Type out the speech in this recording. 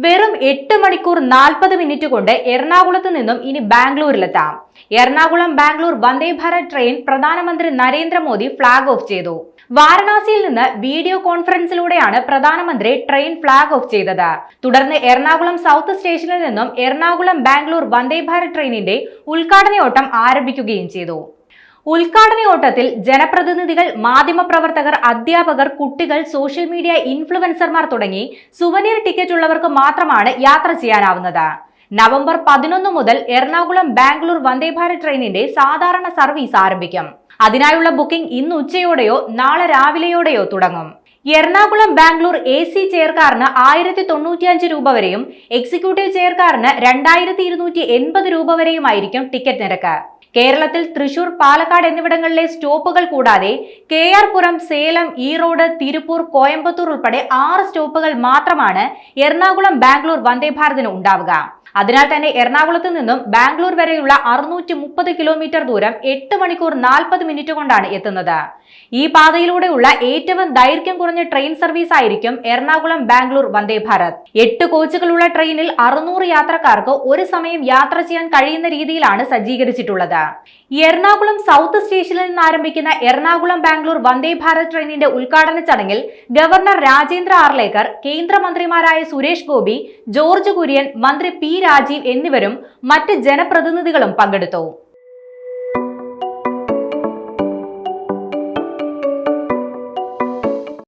വെറും 8 മണിക്കൂർ 40 മിനിറ്റ് കൊണ്ട് എറണാകുളത്ത് നിന്നും ഇനി ബാംഗ്ലൂരിലെത്താം. എറണാകുളം ബാംഗ്ലൂർ വന്ദേ ഭാരത് ട്രെയിൻ പ്രധാനമന്ത്രി നരേന്ദ്രമോദി ഫ്ളാഗ് ഓഫ് ചെയ്തു. വാരണാസിയിൽ നിന്ന് വീഡിയോ കോൺഫറൻസിലൂടെയാണ് പ്രധാനമന്ത്രി ട്രെയിൻ ഫ്ളാഗ് ഓഫ് ചെയ്തത്. തുടർന്ന് എറണാകുളം സൗത്ത് സ്റ്റേഷനിൽ നിന്നും എറണാകുളം ബാംഗ്ലൂർ വന്ദേ ഭാരത് ട്രെയിനിന്റെ ഉദ്ഘാടനയോട്ടം ആരംഭിക്കുകയും ചെയ്തു. ഉദ്ഘാടനയോട്ടത്തിൽ ജനപ്രതിനിധികൾ, മാധ്യമപ്രവർത്തകർ, അധ്യാപകർ, കുട്ടികൾ, സോഷ്യൽ മീഡിയ ഇൻഫ്ലുവൻസർമാർ തുടങ്ങി സുവനീർ ടിക്കറ്റ് ഉള്ളവർക്ക് മാത്രമാണ് യാത്ര ചെയ്യാനാവുന്നത്. നവംബർ 11 മുതൽ എറണാകുളം ബാംഗ്ലൂർ വന്ദേ ഭാരത് ട്രെയിനിന്റെ സാധാരണ സർവീസ് ആരംഭിക്കും. അതിനായുള്ള ബുക്കിംഗ് ഇന്ന് ഉച്ചയോടെയോ നാളെ രാവിലെയോടെയോ തുടങ്ങും. എറണാകുളം ബാംഗ്ലൂർ AC ചെയർകാരന് 1095 രൂപ വരെയും എക്സിക്യൂട്ടീവ് ചെയർകാരന് 2280 രൂപ വരെയുമായിരിക്കും ടിക്കറ്റ് നിരക്ക്. കേരളത്തിൽ തൃശൂർ, പാലക്കാട് എന്നിവിടങ്ങളിലെ സ്റ്റോപ്പുകൾ കൂടാതെ KR പുരം, സേലം, ഈറോഡ്, തിരുപ്പൂർ, കോയമ്പത്തൂർ ഉൾപ്പെടെ 6 സ്റ്റോപ്പുകൾ മാത്രമാണ് എറണാകുളം ബാംഗ്ലൂർ വന്ദേ ഭാരതിന് ഉണ്ടാവുക. അതിനാൽ തന്നെ എറണാകുളത്ത് നിന്നും ബാംഗ്ലൂർ വരെയുള്ള 630 കിലോമീറ്റർ ദൂരം 8 മണിക്കൂർ 40 മിനിറ്റ് കൊണ്ടാണ് എത്തുന്നത്. ഈ പാതയിലൂടെയുള്ള ഏറ്റവും ദൈർഘ്യം കുറഞ്ഞ ട്രെയിൻ സർവീസ് ആയിരിക്കും എറണാകുളം ബാംഗ്ലൂർ വന്ദേ ഭാരത്. 8 കോച്ചുകളുള്ള ട്രെയിനിൽ 600 യാത്രക്കാർക്ക് ഒരു സമയം യാത്ര ചെയ്യാൻ കഴിയുന്ന രീതിയിലാണ് സജ്ജീകരിച്ചിട്ടുള്ളത്. എറണാകുളം സൗത്ത് സ്റ്റേഷനിൽ നിന്ന് ആരംഭിക്കുന്ന എറണാകുളം ബാംഗ്ലൂർ വന്ദേ ഭാരത് ട്രെയിനിന്റെ ഉദ്ഘാടന ചടങ്ങിൽ ഗവർണർ രാജേന്ദ്ര ആർലേക്കർ, കേന്ദ്രമന്ത്രിമാരായ സുരേഷ് ഗോപി, ജോർജ് കുര്യൻ, മന്ത്രി P രാജീവ് എന്നിവരും മറ്റ് ജനപ്രതിനിധികളും പങ്കെടുത്തു.